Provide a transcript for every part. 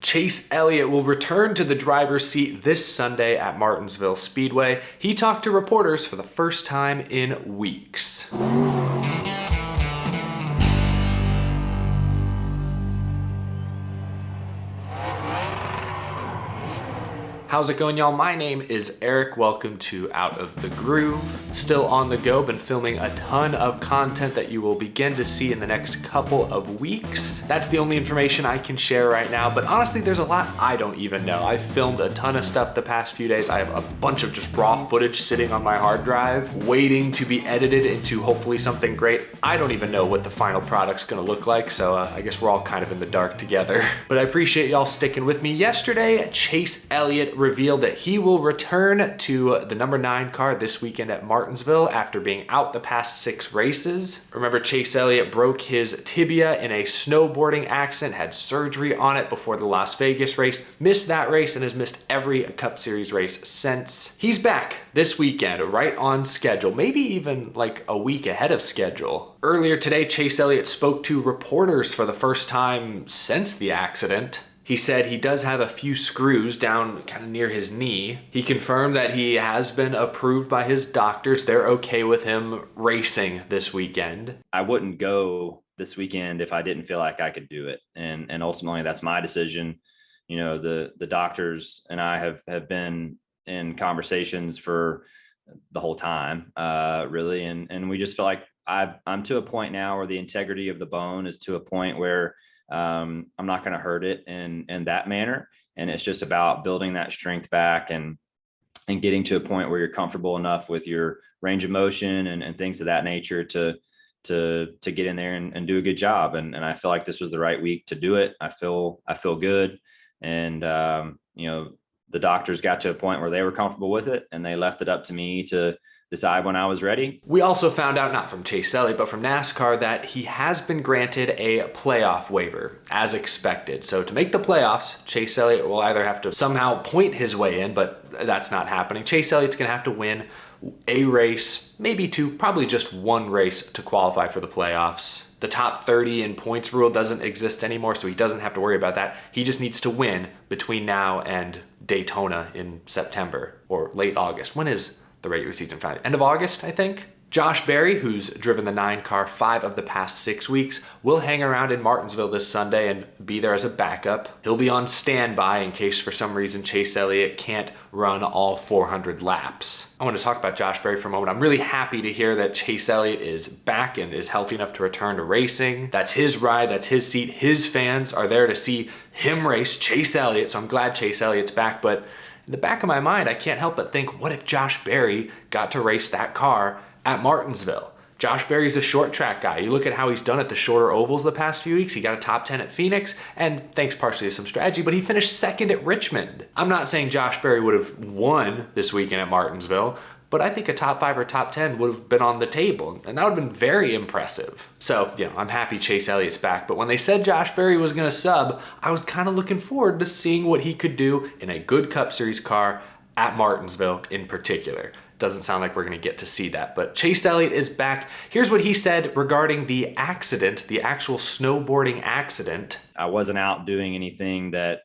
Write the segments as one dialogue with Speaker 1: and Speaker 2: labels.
Speaker 1: Chase Elliott will return to the driver's seat this Sunday at Martinsville Speedway. He talked to reporters for the first time in weeks. How's it going, y'all? My name is Eric. Welcome to Out of the Groove. Still on the go, been filming a ton of content that you will begin to see in the next couple of weeks. That's the only information I can share right now, but honestly, there's a lot I don't even know. I've filmed a ton of stuff the past few days. I have a bunch of just raw footage sitting on my hard drive, waiting to be edited into hopefully something great. I don't even know what the final product's gonna look like, so I guess we're all kind of in the dark together. But I appreciate y'all sticking with me. Yesterday, Chase Elliott revealed that he will return to the number 9 car this weekend at Martinsville after being out the past 6 races. Remember, Chase Elliott broke his tibia in a snowboarding accident, had surgery on it before the Las Vegas race, missed that race, and has missed every Cup Series race since. He's back this weekend, right on schedule, maybe even like a week ahead of schedule. Earlier today, Chase Elliott spoke to reporters for the first time since the accident. He said he does have a few screws down kind of near his knee. He confirmed that he has been approved by his doctors. They're okay with him racing this weekend.
Speaker 2: I wouldn't go this weekend if I didn't feel like I could do it. And ultimately that's my decision. You know, the doctors and I have been in conversations for the whole time, really. And we just feel like I'm to a point now where the integrity of the bone is to a point where I'm not going to hurt it in that manner. And it's just about building that strength back and getting to a point where you're comfortable enough with your range of motion and things of that nature to get in there and do a good job. And I feel like this was the right week to do it. I feel good. And, you know, the doctors got to a point where they were comfortable with it and they left it up to me to decide when I was ready.
Speaker 1: We also found out, not from Chase Elliott, but from NASCAR, that he has been granted a playoff waiver, as expected. So to make the playoffs, Chase Elliott will either have to somehow point his way in, but that's not happening. Chase Elliott's gonna have to win a race, maybe 2, probably just 1 race to qualify for the playoffs. The top 30 in points rule doesn't exist anymore, so he doesn't have to worry about that. He just needs to win between now and Daytona in September or late August. When is the regular season finale? End of August, I think. Josh Berry, who's driven the 9 car 5 of the past 6 weeks, will hang around in Martinsville this Sunday and be there as a backup. He'll be on standby in case for some reason Chase Elliott can't run all 400 laps. I want to talk about Josh Berry for a moment. I'm really happy to hear that Chase Elliott is back and is healthy enough to return to racing. That's his ride, that's his seat. His fans are there to see him race Chase Elliott, so I'm glad Chase Elliott's back, but in the back of my mind, I can't help but think, what if Josh Berry got to race that car at Martinsville? Josh Berry's a short track guy. You look at how he's done at the shorter ovals the past few weeks. He got a top 10 at Phoenix, and thanks partially to some strategy, but he finished 2nd at Richmond. I'm not saying Josh Berry would have won this weekend at Martinsville, but I think a top 5 or top 10 would have been on the table, and that would have been very impressive. So, you know, I'm happy Chase Elliott's back, but when they said Josh Berry was gonna sub, I was kind of looking forward to seeing what he could do in a good Cup Series car at Martinsville in particular. Doesn't sound like we're gonna get to see that, but Chase Elliott is back. Here's what he said regarding the accident, the actual snowboarding accident.
Speaker 2: I wasn't out doing anything that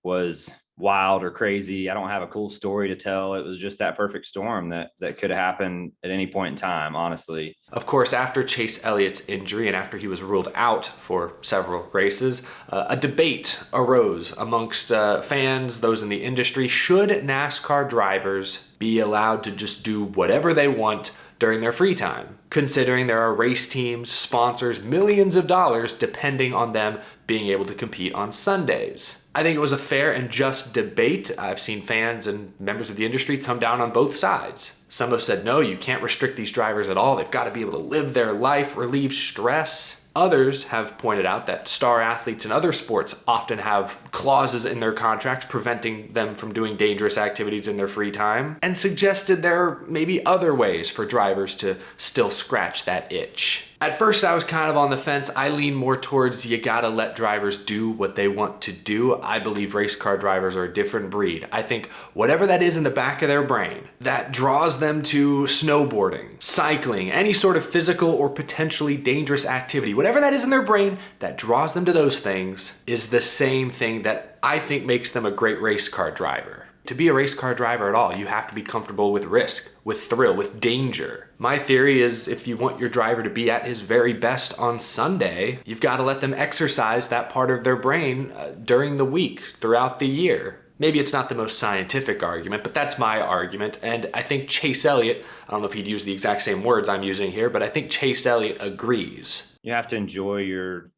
Speaker 2: was wild or crazy. I don't have a cool story to tell. It was just that perfect storm that could have happened at any point in time, honestly.
Speaker 1: Of course, after Chase Elliott's injury and after he was ruled out for several races, a debate arose amongst fans, those in the industry. Should NASCAR drivers be allowed to just do whatever they want during their free time, considering there are race teams, sponsors, millions of dollars depending on them being able to compete on Sundays? I think it was a fair and just debate. I've seen fans and members of the industry come down on both sides. Some have said, no, you can't restrict these drivers at all. They've got to be able to live their life, relieve stress. Others have pointed out that star athletes in other sports often have clauses in their contracts preventing them from doing dangerous activities in their free time, and suggested there may be other ways for drivers to still scratch that itch. At first, I was kind of on the fence. I lean more towards you gotta let drivers do what they want to do. I believe race car drivers are a different breed. I think whatever that is in the back of their brain that draws them to snowboarding, cycling, any sort of physical or potentially dangerous activity, whatever that is in their brain that draws them to those things is the same thing that I think makes them a great race car driver. To be a race car driver at all, you have to be comfortable with risk, with thrill, with danger. My theory is if you want your driver to be at his very best on Sunday, you've got to let them exercise that part of their brain during the week, throughout the year. Maybe it's not the most scientific argument, but that's my argument. And I think Chase Elliott, I don't know if he'd use the exact same words I'm using here, but I think Chase Elliott agrees.
Speaker 2: You have to enjoy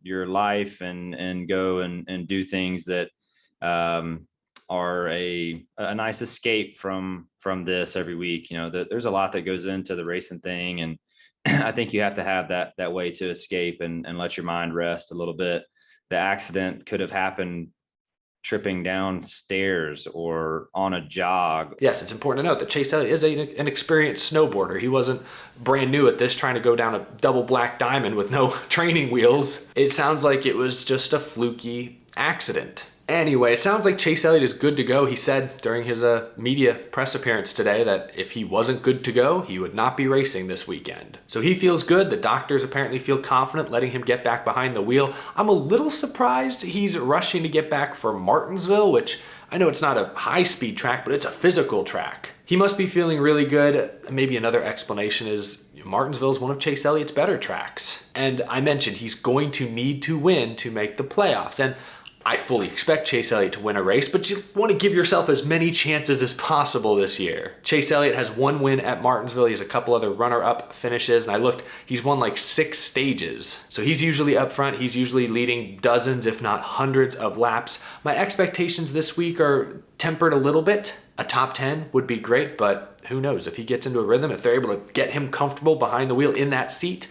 Speaker 2: your life and go and do things that are a nice escape from this every week. There's a lot that goes into the racing thing, and I think you have to have that way to escape and let your mind rest a little bit. The accident could have happened tripping downstairs or on a jog.
Speaker 1: Yes, it's important to note that Chase Elliott is an experienced snowboarder. He wasn't brand new at this, trying to go down a double black diamond with no training wheels. It sounds like it was just a fluky accident. Anyway, it sounds like Chase Elliott is good to go. He said during his media press appearance today that if he wasn't good to go, he would not be racing this weekend. So he feels good. The doctors apparently feel confident letting him get back behind the wheel. I'm a little surprised he's rushing to get back for Martinsville, which I know it's not a high-speed track, but it's a physical track. He must be feeling really good. Maybe another explanation is Martinsville is one of Chase Elliott's better tracks. And I mentioned he's going to need to win to make the playoffs. And I fully expect Chase Elliott to win a race, but you want to give yourself as many chances as possible this year. Chase Elliott has one win at Martinsville. He has a couple other runner-up finishes, and I looked, he's won like 6 stages. So he's usually up front. He's usually leading dozens, if not hundreds of laps. My expectations this week are tempered a little bit. A top 10 would be great, but who knows? If he gets into a rhythm, if they're able to get him comfortable behind the wheel in that seat,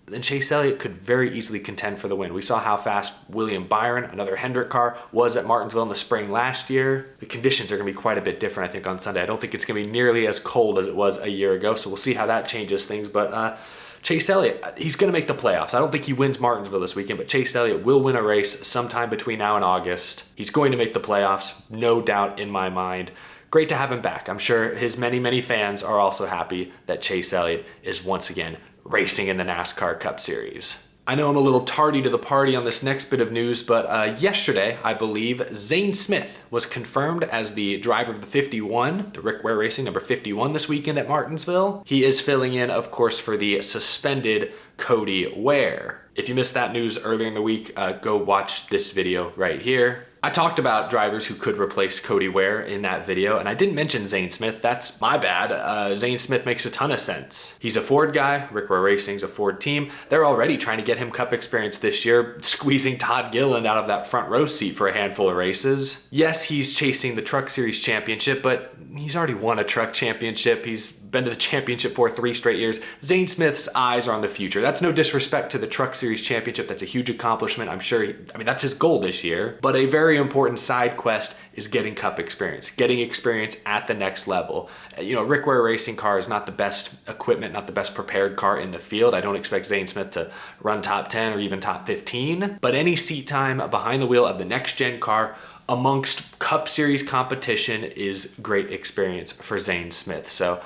Speaker 1: then Chase Elliott could very easily contend for the win. We saw how fast William Byron, another Hendrick car, was at Martinsville in the spring last year. The conditions are going to be quite a bit different, I think, on Sunday. I don't think it's going to be nearly as cold as it was a year ago, so we'll see how that changes things. But Chase Elliott, he's going to make the playoffs. I don't think he wins Martinsville this weekend, but Chase Elliott will win a race sometime between now and August. He's going to make the playoffs, no doubt in my mind. Great to have him back. I'm sure his many, many fans are also happy that Chase Elliott is once again racing in the NASCAR Cup Series. I know I'm a little tardy to the party on this next bit of news, but yesterday, I believe, Zane Smith was confirmed as the driver of the 51, the Rick Ware Racing number 51 this weekend at Martinsville. He is filling in, of course, for the suspended Cody Ware. If you missed that news earlier in the week, go watch this video right here. I talked about drivers who could replace Cody Ware in that video, and I didn't mention Zane Smith. That's my bad. Zane Smith makes a ton of sense. He's a Ford guy. Rick Ware Racing's a Ford team. They're already trying to get him Cup experience this year, squeezing Todd Gilliland out of that front row seat for a handful of races. Yes, he's chasing the Truck Series championship, but he's already won a Truck championship. He's been to the championship for 3 straight years. Zane Smith's eyes are on the future. That's no disrespect to the Truck Series championship. That's a huge accomplishment. I'm sure, that's his goal this year. But a very important side quest is getting Cup experience, getting experience at the next level. Rick Ware Racing car is not the best equipment, not the best prepared car in the field. I don't expect Zane Smith to run top 10 or even top 15, but any seat time behind the wheel of the next gen car amongst Cup Series competition is great experience for Zane Smith. So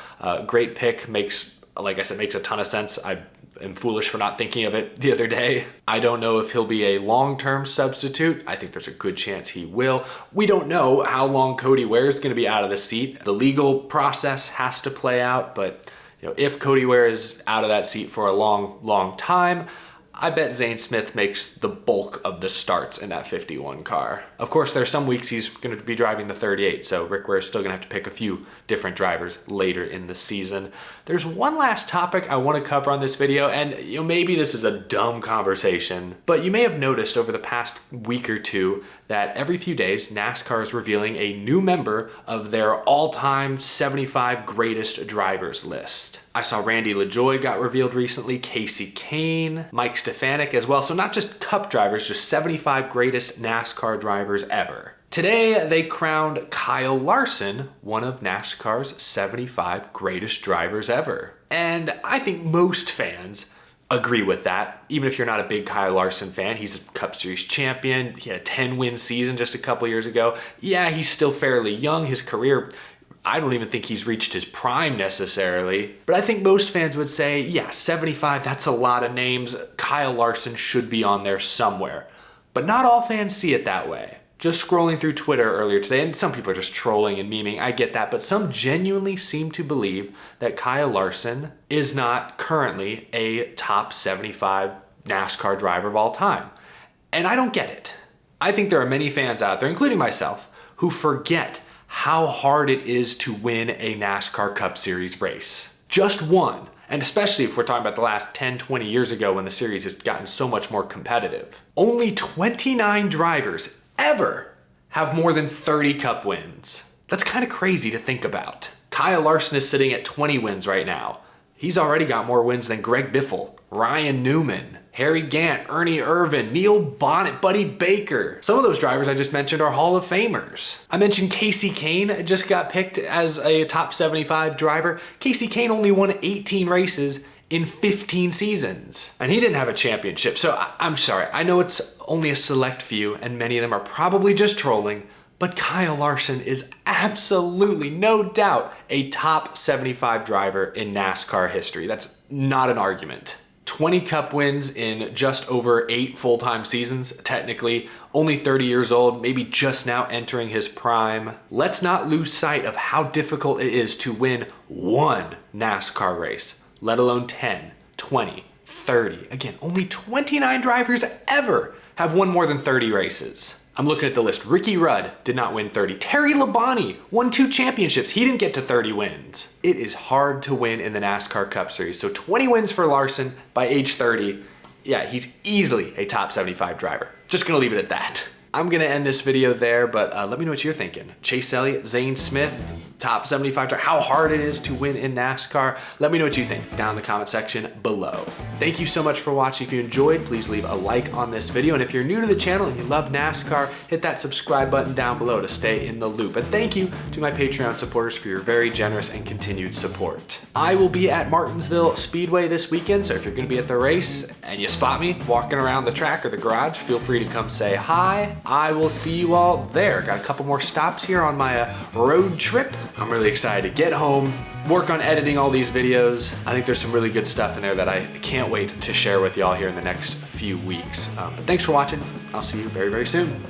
Speaker 1: great pick, makes a ton of sense. I am foolish for not thinking of it the other day. I don't know if he'll be a long-term substitute. I think there's a good chance he will. We don't know how long Cody Ware is going to be out of the seat. The legal process has to play out, but if Cody Ware is out of that seat for a long, long time, I bet Zane Smith makes the bulk of the starts in that 51 car. Of course, there's some weeks he's going to be driving the 38, so Rick Ware is still going to have to pick a few different drivers later in the season. There's one last topic I want to cover on this video, and maybe this is a dumb conversation, but you may have noticed over the past week or two that every few days, NASCAR is revealing a new member of their all-time 75 greatest drivers list. I saw Randy LaJoie got revealed recently, Casey Kane, Mike Stefanik as well. So not just Cup drivers, just 75 greatest NASCAR drivers ever. Today, they crowned Kyle Larson one of NASCAR's 75 greatest drivers ever. And I think most fans agree with that. Even if you're not a big Kyle Larson fan, he's a Cup Series champion. He had a 10-win season just a couple years ago. Yeah, he's still fairly young. His career, I don't even think he's reached his prime necessarily, but I think most fans would say, yeah, 75, that's a lot of names. Kyle Larson should be on there somewhere. But not all fans see it that way. Just scrolling through Twitter earlier today, and some people are just trolling and memeing, I get that, but some genuinely seem to believe that Kyle Larson is not currently a top 75 NASCAR driver of all time. And I don't get it. I think there are many fans out there, including myself, who forget how hard it is to win a NASCAR Cup Series race. Just one. And especially if we're talking about the last 10, 20 years ago when the series has gotten so much more competitive. Only 29 drivers ever have more than 30 Cup wins. That's kind of crazy to think about. Kyle Larson is sitting at 20 wins right now. He's already got more wins than Greg Biffle, Ryan Newman, Harry Gant, Ernie Irvan, Neil Bonnet, Buddy Baker. Some of those drivers I just mentioned are Hall of Famers. I mentioned Casey Kane just got picked as a top 75 driver. Casey Kane only won 18 races in 15 seasons. And he didn't have a championship, so I'm sorry. I know it's only a select few, and many of them are probably just trolling, but Kyle Larson is absolutely, no doubt, a top 75 driver in NASCAR history. That's not an argument. 20 Cup wins in just over 8 full-time seasons, technically. Only 30 years old, maybe just now entering his prime. Let's not lose sight of how difficult it is to win one NASCAR race, let alone 10, 20, 30. Again, only 29 drivers ever have won more than 30 races. I'm looking at the list. Ricky Rudd did not win 30. Terry Labonte won 2 championships. He didn't get to 30 wins. It is hard to win in the NASCAR Cup Series. So 20 wins for Larson by age 30. Yeah, he's easily a top 75 driver. Just gonna leave it at that. I'm gonna end this video there, but let me know what you're thinking. Chase Elliott, Zane Smith, top 75 driver, how hard it is to win in NASCAR. Let me know what you think down in the comment section below. Thank you so much for watching. If you enjoyed, please leave a like on this video. And if you're new to the channel and you love NASCAR, hit that subscribe button down below to stay in the loop. And thank you to my Patreon supporters for your very generous and continued support. I will be at Martinsville Speedway this weekend, so if you're gonna be at the race and you spot me walking around the track or the garage, feel free to come say hi. I will see you all there. Got a couple more stops here on my road trip. I'm really excited to get home, work on editing all these videos. I think there's some really good stuff in there that I can't wait to share with y'all here in the next few weeks. But thanks for watching. I'll see you very, very soon.